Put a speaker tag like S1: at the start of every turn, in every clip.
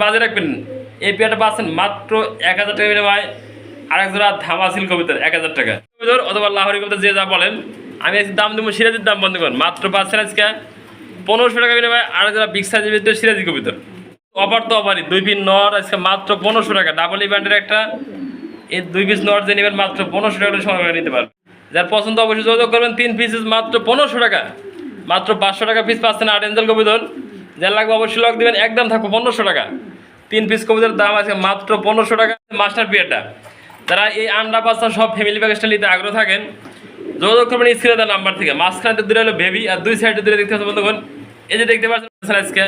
S1: বাজে রাখবেন। এই পেয়ারটা পাচ্ছেন মাত্র 1000 টাকা বিনিময়ে। আরেক জোড়া ধামাসিল কবিতর 1000 টাকা কবিতর অথবা লাহোরি কবিতর যে যা বলেন। আমি আজকে দাম দেবো সিরাজির দাম বন্ধ করেন মাত্র পাচ্ছেন আজকে 1500 টাকা বিনিময়ে। আরেক জোড়া বিগ সাইজের ভিতরে সিরাজি কবিতর অফার তো অফারই 2 পিস নর আজকে মাত্র 1500 টাকা। ডাবল ইভেন্টের একটা এই 2 পিস নর যে নেবেন মাত্র 1500 টাকা সংগ্রহ নিতে পারবেন। যার পছন্দ অবশ্যই যোগাযোগ করবেন। 3 পিস মাত্র 1500 টাকা। মাত্র 500 টাকা পিস পাচ্ছেন আট এঞ্জেল কবিতর। যার লাগবে অবশ্যই লক দেবেন। একদম থাকবে 1500 টাকা। 3 পিস কবিতর দাম আছে মাত্র 1500 টাকা। মাস্টার পিয়ারটা যারা এই আন্ডা পাস্তা সব ফ্যামিলি প্যাকেজটা নিতে আগ্রহ থাকেন যোগাযোগ করবেন স্ক্রিনে দেওয়া নাম্বার থেকে। মাঝখানে দূরে হলো বেবি আর দুই সাইডে দূরে দেখতে পাচ্ছেন বন্ধুগণ। এই যে দেখতে পাচ্ছেন আজকে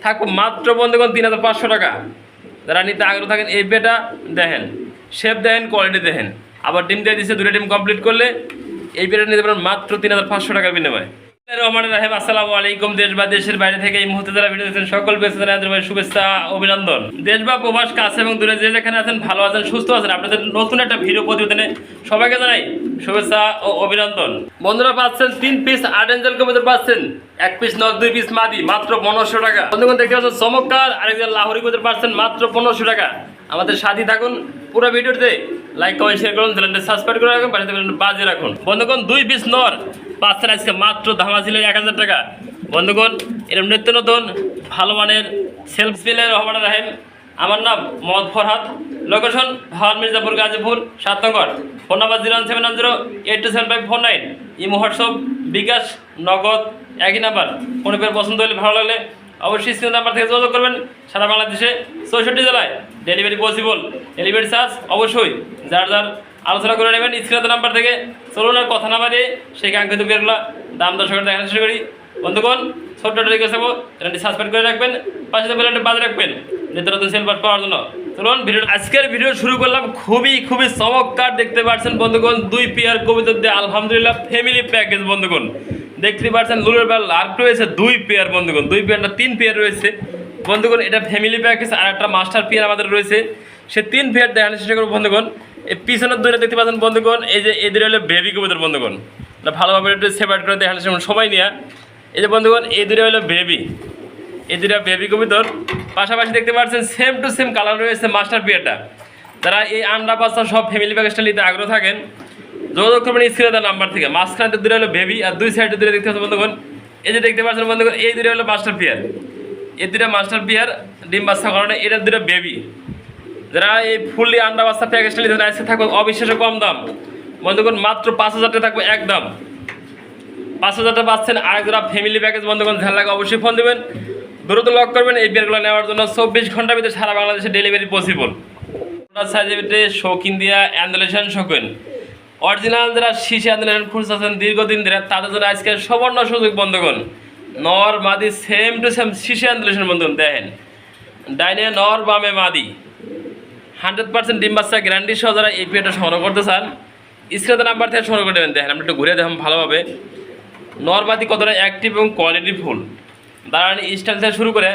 S1: থাকবো মাত্র বন্ধুগণ 3500 টাকা। যারা নিতে আগ্রহ থাকেন এই বেটা দেখেন, শেপ দেখেন, কোয়ালিটি দেখেন। আবার ডিম দিয়ে দিচ্ছে, দুটো ডিম কমপ্লিট করলে এই বেটা নিতে পারেন মাত্র 3500 টাকার বিনিময়ে। রহমান রাহিম, আসসালামু আলাইকুম। দেশ বা দেশের বাইরে থেকে এই মুহূর্তে যারা ভিডিও দেখছেন সকল পেছনে শুভেচ্ছা অভিনন্দন। দেশ বা প্রবাস কাছে এবং দূরে যে যেখানে আছেন ভালো আছেন সুস্থ আছেন আপনাদের নতুন একটা ভিডিও প্রতিবেদনে সবাইকে জানাই শুভেচ্ছা ও অভিনন্দন। বন্ধুরা পাচ্ছেন 3 পিস আট এঞ্জেল কবিতর পাচ্ছেন, 1 পিস নর 2 পিস মাদি মাত্র 1500 টাকা। বন্ধুগণ দেখতে পাচ্ছেন চমৎকার আরেকজন লাহোরি কবিতর পাচ্ছেন মাত্র 1500 টাকা। আমাদের সাথী থাকুন পুরো ভিডিওতে, লাইক কমেন্ট শেয়ার করুন, চ্যানেলটা সাবস্ক্রাইব করে রাখুন, পাশে বাজে রাখুন। বন্ধুগণ 2 পিস নর পাচ্ছেন আজকে মাত্র ধামাসিলের 1000 টাকা। বন্ধুগণ এরকম নিত্য নতুন ভালো মানের সেলফ স্পিলের রহমান রাহিম। আমার নাম Mohammad Farhad, location Bhawal Mirzapur Gazipur 7 number. Phone number 07908275549। Imo WhatsApp bKash Nagad একই নাম্বার। কোনো পেয়ার পছন্দ হলে ভালো লাগলে অবশ্যই স্ক্রিন নাম্বার থেকে যোগাযোগ করবেন। সারা বাংলাদেশে 64 জেলায় ডেলিভারি পসিবল। ডেলিভারি চার্জ অবশ্যই যার যার আলোচনা করে নেবেন স্ক্রিনের নাম্বার থেকে। চলুন আর কথা না বাড়িয়ে সেই কাঙ্ক্ষিত পেয়ারগুলো দাম দর্শকের দেখার চেষ্টা করি। বন্ধুগণ ছোট্ট রিকোয়েস্ট করবো, চ্যানেলটি সাবস্ক্রাইব করে রাখবেন, পাশে বেলটা বাজে রাখবেন নিত্য নতুন সেল পাওয়ার জন্য। চলুন ভিডিও আজকের ভিডিও শুরু করলাম। খুবই চমৎকার দেখতে পাচ্ছেন বন্ধুগণ 2 পেয়ার কবিতর দিয়ে আলহামদুলিল্লাহ ফ্যামিলি প্যাকেজ। বন্ধুগণ দেখতে পাচ্ছেন লুলের বেল লার্ক রয়েছে 2 পেয়ার। বন্ধুগণ 2 পেয়ার না 3 পেয়ার রয়েছে বন্ধুগণ। এটা ফ্যামিলি প্যাকেজ। আর একটা মাস্টার পেয়ার আমাদের রয়েছে, সে 3 পেয়ার দেখানোর চেষ্টা করবো। বন্ধুগণ এই পিছনের দুইটা দেখতে পাচ্ছেন বন্ধুগণ, এই যে এদের হলো বেবি কবিতর। বন্ধুগণ ভালোভাবে একটু সেপারেট করে দেখানোর সময় সবাই নিয়ে। এই যে বন্ধুগণ এই দুটো হলো বেবি, এই দুটা বেবি কবিতর। পাশাপাশি দেখতে পাচ্ছেন সেম টু সেম কালার রয়েছে মাস্টার পেয়ারটা। যারা এই আন্ডা পাস্তা সব ফ্যামিলি প্যাকেজটা নিতে আগ্রহ থাকেন যোগাযোগ করবেন স্ক্রিনে দেওয়া নাম্বার থেকে। মাঝখানে দুটো হলো বেবি আর দুই সাইডে দুটো দেখতে পাচ্ছেন বন্ধুগণ। এই যে দেখতে পাচ্ছেন বন্ধুগণ এই দুটো হলো মাস্টার পেয়ার। এই দুটা মাস্টার পেয়ার ডিম বাচ্চা কারণে এটা দুটো বেবি। যারা এই ফুললি আন্ডা বাচ্চা প্যাকেজটা নিতে আজকে থাকবে অবিশ্বাস্য কম দাম। বন্ধুগণ মাত্র 5000 টাকা থাকবে একদম। 5000 টাকা পাচ্ছেন আরেক জোড়া ফ্যামিলি প্যাকেজ। বন্ধুগণ ধ্যান লাগে অবশ্যই ফোন দেবেন, দ্রুত লক করবেন। এই পেয়ারগুলো নেওয়ার জন্য 24 ঘন্টার ভিতরে সারা বাংলাদেশে ডেলিভারি পসিবল। সাইজের ভিতরে শৌখিন দিয়া অ্যান্ডোলেশন শৌখিন অরিজিনাল যারা শিশে অ্যান্ডোলেশন খুঁজতেছেন দীর্ঘদিন ধরে তাদের জন্য আজকে সুবর্ণ সুযোগ। বন্ধুগণ নর মাদি সেম টু সেম শিশে অ্যান্ডোলেশন। বন্ধুগণ দেখেন ডাইনে নর বামে মাদি 100% ডিম বাচ্চা গ্যারান্টি সহ যারা এই পেয়ারটা সংগ্রহ করতে চান স্ক্রিনের নাম্বার থেকে সংগ্রহ করে দেবেন। দেখেন আমরা একটু ঘুরে দেখুন ভালোভাবে নরমাদি কতটা অ্যাক্টিভ এবং কোয়ালিটি ফুল। দাঁড়ান স্টাইল থেকে শুরু করে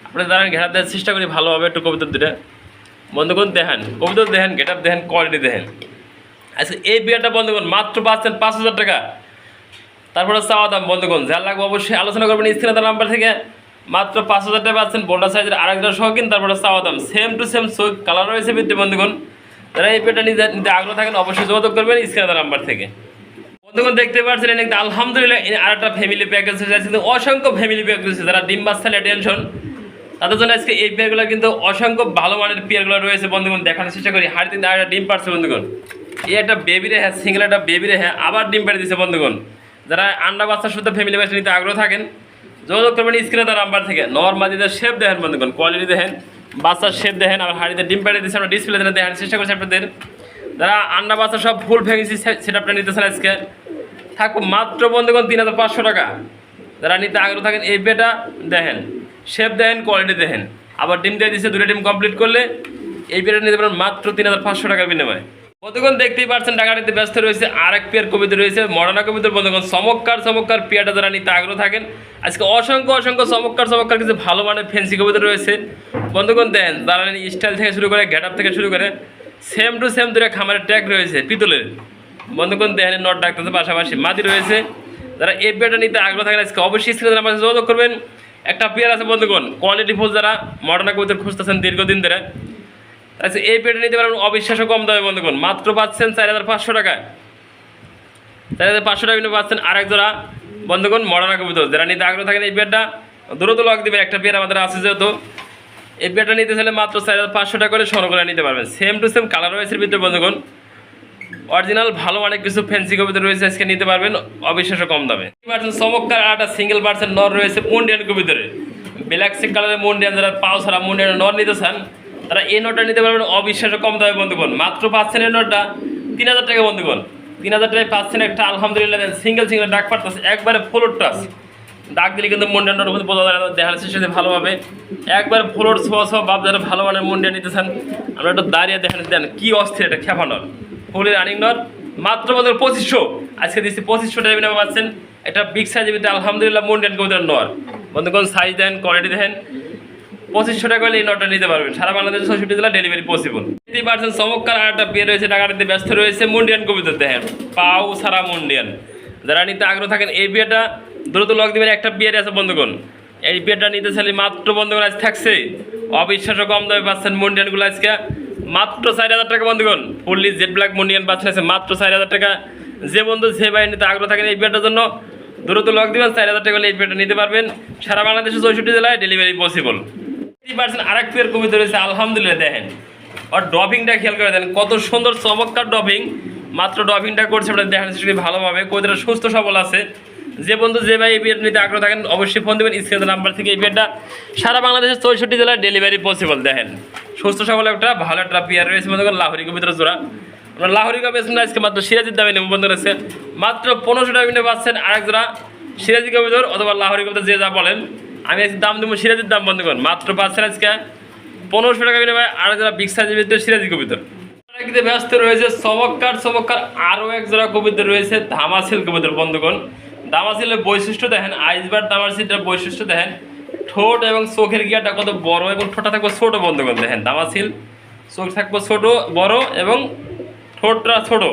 S1: আপনি দাঁড়ান ঘেরাপ দেওয়ার চেষ্টা করি ভালোভাবে একটু কবিতর দুটো। বন্ধুগণ দেখেন কবিতর দেখেন, গেটআপ দেখেন, কোয়ালিটি দেখেন। আজকে এই বিয়ারটা বন্ধুগণ মাত্র পাচ্ছেন 5000 টাকা। তারপরে চাওয়া দাম বন্ধুগণ যার লাগবে অবশ্যই আলোচনা করবেন স্ক্রিনের নাম্বার থেকে। মাত্র 5000 টাকা পাচ্ছেন বোল্ডার সাইজের আরেকটা শৌখিন। তারপরে চাওয়া দাম সেম টু সেম কালার রয়েছে ভিতরে। বন্ধুগণ যারা এই পেয়ারটা নিতে আগ্রহ থাকেন অবশ্যই যোগাযোগ করবেন স্ক্রিনের নাম্বার থেকে। বন্ধুগণ দেখতে পাচ্ছেন এনে আলহামদুলিল্লাহ আরেকটা ফ্যামিলি প্যাকেজ কিন্তু অসংখ্য ফ্যামিলি প্যাকেজ যারা ডিম বাচ্চা টেনশন তাদের জন্য আজকে এই পেয়ারগুলো কিন্তু অসংখ্য ভালো মানের পেয়ারগুলো রয়েছে। বন্ধুগণ দেখানোর চেষ্টা করি। হাড়িতে আরেকটা ডিম পাচ্ছে বন্ধুগণ। এই একটা বেবি রে হ্যাঁ, সিঙ্গেল একটা বেবি রে হ্যাঁ আবার ডিম পেড়ে দিচ্ছে। বন্ধুগণ যারা আন্ডা বাচ্চার সাথে ফ্যামিলি প্যাকেজ নিতে আগ্রহ থাকেন যোগাযোগ করবেন স্ক্রিনে তার নাম্বার থেকে। নর মাদিদের শেপ দেখেন বন্ধুগণ, কোয়ালিটি দেখেন, বাচ্চার শেপ দেখেন। আবার হাড়িতে ডিম পেড়ে দিচ্ছে আমরা ডিসপ্লে দেখানোর চেষ্টা করছি আপনাদের। যারা আন্ডা বাচ্চা সব ফুল ফ্যামিলি সেট আপটা নিতেছেন আজকে থাকবো মাত্র বন্ধুগণ 3500 টাকা। যারা নিতে আগ্রহ থাকেন এই পেটা দেখেন, শেপ দেখেন, কোয়ালিটি দেখেন। আবার ডিম দিয়ে দিচ্ছে, দুটো ডিম কমপ্লিট করলে এই পেটা নিতে পারেন মাত্র 3500 টাকার বিনিময়ে। বন্ধুগণ দেখতেই পাচ্ছেন ডাকাটিতে ব্যস্ত রয়েছে আরেক পেয়ার কবিতর রয়েছে মডার্না কবিতর। বন্ধুগণ চমৎকার পেয়ারটা যারা নিতে আগ্রহ থাকেন আজকে অসংখ্য চমৎকার কিছু ভালো মানের ফ্যান্সি কবিতর রয়েছে। বন্ধুগণ দেখেন দাঁড়ানি স্টাইল থেকে শুরু করে গেটআপ থেকে শুরু করে সেম টু সেম দুটো খামারের ট্যাগ রয়েছে পিতলের। বন্ধুগণ দেখেন নট ডাকতেছে, পাশাপাশি মাদি রয়েছে। যারা এই পেয়ারটা নিতে আগ্রহ থাকেন আজকে অবশ্যই স্ক্রিনে নাম্বার যোগাযোগ করবেন। একটা পেয়ার আছে বন্ধুগণ, কোয়ালিটি ফুল যারা মডার্ন কবুতর খুঁজতেছেন দীর্ঘদিন ধরে, আচ্ছা এই পেয়ারটা নিতে পারবেন অবিশ্বাস্য কম দামে বন্ধুগণ, মাত্র পাচ্ছেন 4,500 টাকায়। 4,500 টাকা কিন্তু পাচ্ছেন আরেক জোড়া বন্ধুগণ মডার্ন কবুতর। যারা নিতে আগ্রহ থাকেন এই পেয়ারটা দ্রুত লক দিবেন, একটা পেয়ার আমাদের আছে যেহেতু। এই পেয়ারটা নিতে চাইলে মাত্র 4,500 টাকা করে সংগ্রহ করে নিতে পারবেন। সেম টু সেম কালার রয়েছে ভিতরে বন্ধুগণ, অরিজিনাল ভালো অনেক কিছু ফ্যান্সি কবিতা রয়েছে, আজকে নিতে পারবেন অবিশ্বাস্য কম দামে। চমৎকার আর একটা সিঙ্গেল পার্সেন্ট নর রয়েছে মুন্ডিয়ান কবিতারে, ব্ল্যাক সিক কালারের মুন্ডিয়ান। যারা পাও ছাড়া মুন্ডিয়ান নর নিতে চান তারা এই নটটা নিতে পারবেন অবিশ্বাস্য কম দামে বন্ধুগণ, মাত্র পাচ্ছেন এই নটটা 3,000 টাকা বন্ধুগণ। 3,000 টাকায় পাচ্ছেন একটা আলহামদুলিল্লাহ সিঙ্গেল ডাক পারতেছে, একবারে ফ্লোর টাচ। ডাক দিলে কিন্তু মুন্ডিয়ান নটের মধ্যে বোঝা যায় না, দেখা যাচ্ছে সেটা ভালোভাবে একবার ফ্লোর ছোঁয়া বাপ। যারা ভালো মানের মুন্ডিয়ান নিতে চান আমরা একটু দাঁড়িয়ে দেখেন, দেন কি অস্থির এটা খেপা নর, ফুলের রানিং নর, মাত্র বন্ধু 2500। আজকে দিচ্ছি 2500 টাকা বিনিময়ে পাচ্ছেন একটা বিগ সাইজের ভিতরে আলহামদুলিল্লাহ মুন্ডিয়ান কবুতর নর বন্ধুগণ। সাইজ দেন, কোয়ালিটি দেখেন, 2500 টাকা হলে এই নটটা নিতে পারবেন। সারা বাংলাদেশে 66 জেলা ডেলিভারি পসিবল। 50% চমৎকার আর একটা পেয়ে রয়েছে, টাকাটিতে ব্যস্ত রয়েছে মুন্ডিয়ান কবুতর দেখেন, পাও সারা মুন্ডিয়ান। যারা নিতে আগ্রহ থাকেন এই বিয়েটা দ্রুত লক দিবেন, একটা বিয়ের আছে বন্ধুগণ। এই বিয়েটা নিতে চাইলে মাত্র বন্ধুগণ আজ থাকছে অবিশ্বাস্য কম দামে পাচ্ছেন মুন্ডিয়ানগুলো আজকে মাত্র 4,000 টাকা বন্ধুগণ। ফুললি জেড ব্ল্যাক মুন্ডিয়ান পাচ্ছেন আছে মাত্র 4,000 টাকা। যে বন্ধু যে ভাই নিতে আগ্রহ থাকেন এই বিয়েটার জন্য দ্রুত লক দিবেন, 4,000 টাকা হলে এই বিয়েটা নিতে পারবেন। সারা বাংলাদেশে 64 জেলায় ডেলিভারি পসিবল। 50% আরেক পেয়ার কবিতা রয়েছে আলহামদুলিল্লাহ দেখেন, আর ড্রপিংটা খেয়াল করে দেন কত সুন্দর চমৎকার ড্রপিং। মাত্র ড্রপিংটা করছে আপনার দেখেন ভালোভাবে, কবিতাটা সুস্থ সবল আছে। যে বন্ধু যে ভাই এই বিয়েটা নিতে আগ্রহ থাকেন অবশ্যই ফোন দেবেন স্ক্রিনের নাম্বার থেকে। এই বিয়েটা সারা বাংলাদেশের 64 জেলায় ডেলিভারি পসিবল। দেখেন সুস্থ সবল একটা ভালো একটা পেয়ার রয়েছে বন্ধুগণ, লাহোরি কবিতার জোড়া। আমরা লাহোরি কবিতা আজকে মাত্র সিরাজির দামে নেব বন্ধু রয়েছে, মাত্র 1500 টাকা কিনে পাচ্ছেন আরেক জোড়া সিরাজি কবিতর অথবা লাহোরি কবিতা যে যা বলেন। আমি আজকে দাম দেবো সিরাজির দাম বন্ধুগণ, মাত্র পাচ্ছেন আজকে 1500 টাকা কিনে ভাই আরেক জোড়া বিগ সাইজের ভিতরে সিরাজি কবিতর। ব্যস্ত রয়েছে চমৎকার চমৎকার আরও এক জোড়া কবিতা রয়েছে ধামাসিল কবিতর বন্ধুগণ। ধামাসিলের বৈশিষ্ট্য দেখেন, আইসবার ধামাসিলটার বৈশিষ্ট্য দেখেন, ঠোঁট এবং চোখের গিয়াটা কত বড় এবং ঠোঁটটা থাকবে ছোট বন্ধুগণ। দেখেন ধামাসিল চোখ থাকবে ছোট বড় এবং ঠোঁটটা ছোট।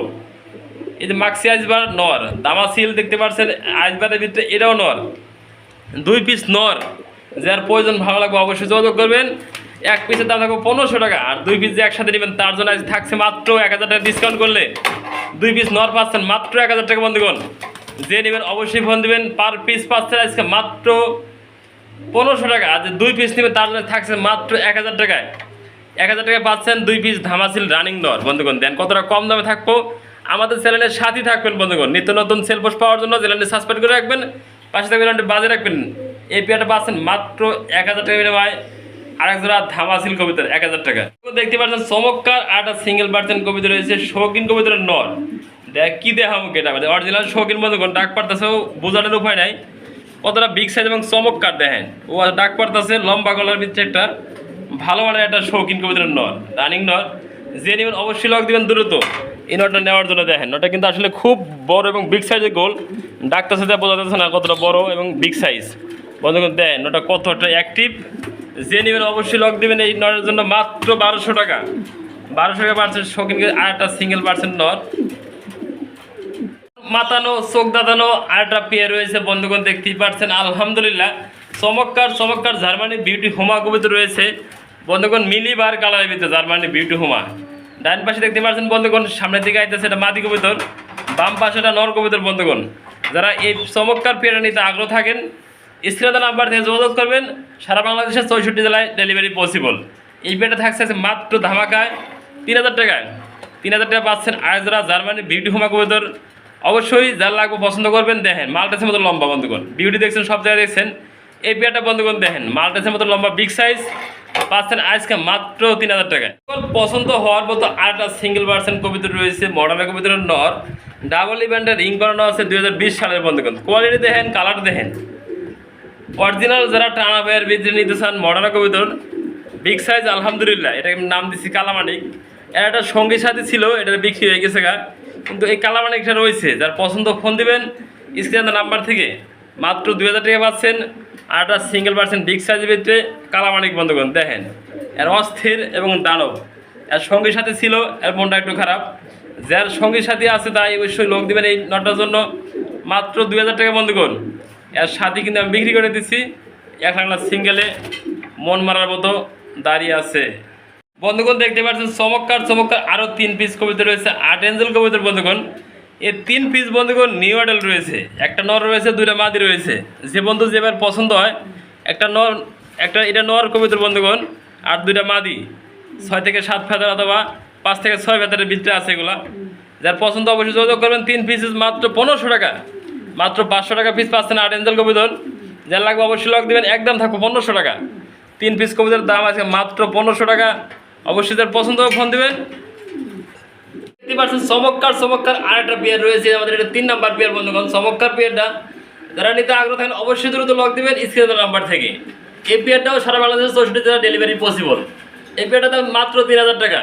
S1: এই যে মাক্সি আইসবার নর, ধামাসিল দেখতে পাচ্ছেন আইসবারের ভিতরে এটাও নর, 2 পিস নর। যার প্রয়োজন ভালো লাগবে অবশ্যই যোগাযোগ করবেন। এক পিসের দাম থাকবে 1500 টাকা, আর 2 পিস যে একসাথে নেবেন তার জন্য আজ থাকছে মাত্র 1000 টাকা ডিসকাউন্ট করলে 2 পিস নর পাচ্ছেন মাত্র 1000 টাকা বন্ধুগণ। যে নেবেন অবশ্যই ফোন দেবেন। পার পিস পাচ্ছেন আজকে মাত্র 1500 টাকা, আর যে 2 পিস নেবেন তার জন্য থাকছে মাত্র 1000 টাকায়। 1000 টাকায় পাচ্ছেন 2 পিস ধামাসিল রানিং নর বন্ধুগণ। দেন কতটা কম দামে থাকবো, আমাদের চ্যানেলের সাথেই থাকবেন বন্ধুগণ। নিত্য নতুন সেল পোস্ট পাওয়ার জন্য চ্যানেলটি সাবস্ক্রাইব করে রাখবেন, পাশে থাকবেন বাজে রাখবেন। এই পেয়ারটা পাচ্ছেন মাত্র 1000 টাকা বিনিময়ে আরেক জোড়া ধামাসিল কবিতার 1000 টাকা। দেখতে পাচ্ছেন চমৎকার আর একটা সিঙ্গেল পার্সেন্ট কবিতা রয়েছে শৌখিন কবিতার নর। দেখ কি দেখাম এটা অরিজিনাল শৌখিন বন্ধুগণ, ডাক পারতেছেও বোঝানোর উপায় নাই কতটা বিগ সাইজ এবং চমৎকার। দেখেন ও ডাক পারতেছে লম্বা গলার ভিতরে একটা ভালো মানের একটা শৌখিন কবিতার নর, রানিং নর। যে নেবেন অবশ্যই লক দিবেন দ্রুত এই নটটা নেওয়ার জন্য। দেখেন নটটা কিন্তু আসলে খুব বড় এবং বিগ সাইজের গোল, ডাক্তার সাথে বোঝা যাচ্ছে না কতটা বড় এবং বিগ সাইজ বন্ধুগণ। দেখেন নটটা কতটা অ্যাক্টিভ। যে নেবেন অবশ্যই লক দেবেন এই নরের জন্য মাত্র 1200 টাকা। 1200 টাকা পার্সেন্ট শৌখিন আর একটা সিঙ্গেল পার্সেন্ট নর। মাতানো চোখ দাঁতানো আর একটা পেয়ে রয়েছে বন্ধুগণ, দেখতেই পাচ্ছেন আলহামদুলিল্লাহ চমৎকার চমৎকার জার্মানি বিউটি হোমা কবিতা রয়েছে বন্ধুগণ, মিলিবার কালারের ভিতরে জার্মানি বিউটি হোমা। ডান পাশে দেখতে পাচ্ছেন বন্ধুগণ, সামনের দিকে আইতেছে এটা মাদি কবিতর, বাম পাশে এটা নর কবিতর বন্ধুগণ। যারা এই চমৎকার পেয়ারা নিতে আগ্রহ থাকেন স্ক্রিনে নাম্বার থেকে যোগাযোগ করবেন। সারা বাংলাদেশের 64 জেলায় ডেলিভারি পসিবল। এই পেয়ারটা থাকছে মাত্র ধামাকায় 3000 টাকায়। 3000 টাকা পাচ্ছেন আর যারা জার্মানি বিউটি হোমা কবিতর। অবশ্যই যার লাগবে পছন্দ করবেন। দেখেন মালটাসের মতো লম্বা বন্ধুগণ, বিউটি দেখছেন সব জায়গায় দেখছেন। এই পেয়ারটা বন্ধুগণ দেখেন মালটাসের মতো লম্বা বিগ সাইজ পাচ্ছেন আজকে মাত্র 3000 টাকায়। পছন্দ হওয়ার মতো আরেকটা সিঙ্গেল পার্সেন্ট কবিতা রয়েছে মডার্ন কবিতার নর, ডাবল ইভেন্টের রিং করানো আছে 2020 সালের বন্ধুগণ। কোয়ালিটি দেখেন, কালার দেখেন, অরিজিনাল। যারা টানা ভাইয়ের ভিতরে নিতে চান মডার্ন কবিতর বিগ সাইজ আলহামদুলিল্লাহ, এটাকে নাম দিচ্ছি কালামানিক। এর একটা সঙ্গী সাথী ছিল, এটা বিক্রি হয়ে গেছে গা, কিন্তু এই কালামানিকটা রয়েছে। যার পছন্দ ফোন দিবেন স্ক্রিনের নাম্বার থেকে। মাত্র 2000 টাকা পাচ্ছেন আর একটা সিঙ্গেল পার্সেন্ট বিগ সাইজের ভিতরে কালামানিক বন্ধুগণ। দেখেন এর অস্থির এবং দানব। এর সঙ্গী সাথী ছিল, এর মনটা একটু খারাপ। যার সঙ্গী সাথী আছে তাই অবশ্যই লোক দিবেন এই নটার জন্য। মাত্র 2000 টাকা বন্ধুগণ। এর সাথী কিন্তু আমি বিক্রি করে দিচ্ছি এক লাখ সিঙ্গেলে মন মারার মতো দাঁড়িয়ে আছে। বন্ধুগণ দেখতে পাচ্ছেন চমৎকার চমৎকার আরও 3 পিস কবিতা রয়েছে, 8 এঞ্জেল কবিতার বন্ধুগণ। এই 3 পিস বন্ধুগণ নিউ অ্যাডাল রয়েছে, একটা নর রয়েছে, 2টা মাদি রয়েছে। যে বন্ধু যেবার পছন্দ হয়, একটা নর, একটা এটা নর কবিতার বন্ধুগণ, আর 2টা মাদি, 6 থেকে 7 ফেদার অথবা 5 থেকে 6 ফেদারের ভিতরে আছে এগুলা। যার পছন্দ অবশ্যই যোগাযোগ করবেন। 3 পিসেস মাত্র 1500 টাকা, মাত্র 500 টাকা পিস পাচ্ছেন 8 এঞ্জেল কবিতর। যার লাগবে অবশ্যই লক দেবেন, একদম থাকবো 1500 টাকা। 3 পিস কবিতার দাম আছে মাত্র 1500 টাকা। অবশ্যই যার পছন্দ হবে ফোন দেবেন। দেখতে পাচ্ছেন চমৎকার চমৎকার আরেকটা পেয়ার রয়েছে আমাদের, এটা 3 নাম্বার পেয়ার বন্ধুগণ। চমৎকার পেয়ারটা যারা নিতে আগ্রহ থাকেন অবশ্যই দ্রুত লক দেবেন স্ক্রিনের নাম্বার থেকে। এই পেয়ারটাও সারা বাংলাদেশে 64 জেলা ডেলিভারি পসিবল। এই পেয়ারটা দাম মাত্র 3000 টাকা।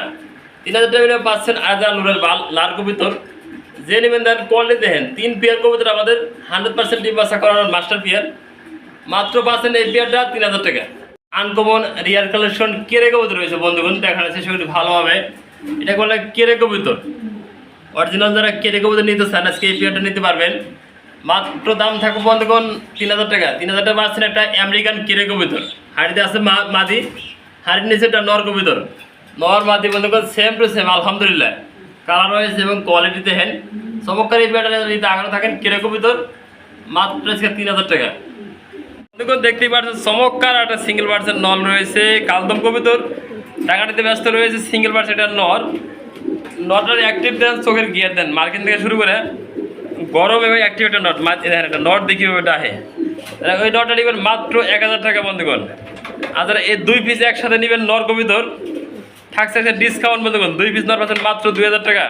S1: 3000 টাকা পাচ্ছেন আজাদ নুরের বাল লাল কবিতর। যে নেবেন তার কোয়ালিটি দেখেন। 3 পেয়ার কবিতর আমাদের 100% ডিম বাচ্চা করানোর মাস্টার পেয়ার। মাত্র পাচ্ছেন এই পেয়ারটা 3000 টাকা। আনকমন রিয়ার কালেকশন কেরে কবিতর রয়েছে বন্ধুগণ, দেখানো আছে সেগুলি ভালোভাবে। এটা বলে কেরে কবিতর, অরিজিনাল যারা কেরে কবিতর নিতে চান আজকে এই পেয়ারটা নিতে পারবেন। মাত্র দাম থাকবে বন্ধুগণ 3000 টাকা। 3000 টাকা পাচ্ছেন একটা আমেরিকান কেরে কবিতর। হাড়িতে আছে মাদি, হাড়ির নিচে একটা নর কবিতর। নর মাদি বন্ধুগণ সেম টু সেম আলহামদুলিল্লাহ। কালার রয়েছে এবং কোয়ালিটি দেখেন। চমৎকার এই পেয়ারটা নিতে আগ্রহ থাকেন কেরে কবিতর, মাত্র আজকে 3000 টাকা। বন্ধুগণ দেখতেই পাচ্ছেন চমৎকার একটা সিঙ্গেল বার্ডসের নল রয়েছে কালদম কবিতর। টাকা নিতে ব্যস্ত রয়েছে সিঙ্গেল বার্ডস, এটা নটটার অ্যাক্টিভ দেন, চোখের গিয়ার দেন, মার্কিন থেকে শুরু করে গরম এবং অ্যাক্টিভ একটা নট। দেখেন একটা নট দেখি ওটা আহে, ওই নটটা নেবেন মাত্র 1000 টাকা বন্ধুগণ। আর যারা এই 2 পিস একসাথে নেবেন নর কবিতর, থাকছে একটা ডিসকাউন্ট বন্ধুগণ। 2 পিস নর পাচ্ছেন মাত্র 2000 টাকা।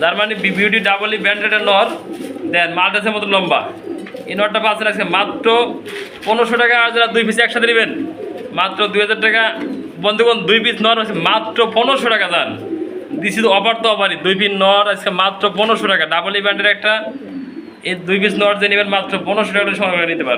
S1: যার মানে বিউটি ডাবল ব্র্যান্ডেড নর দেন, মাল্টাসের মতো লম্বা। এই নটটা পাচ্ছেন আজকে মাত্র 1500 টাকা। আর যারা 2 পিস একসাথে নেবেন মাত্র 2000 টাকা বন্ধুগণ। 2 পিস নর আছে মাত্র 1500 টাকা। যান দিছি তো অফার, তো অফারই। 2 পিস নর আজকে মাত্র 1500 টাকা। ডাবল ব্র্যান্ডের একটা এই 2 পিস নর যে নেবেন মাত্র 1500 টাকা সংগ্রহ নিতে পারবেন।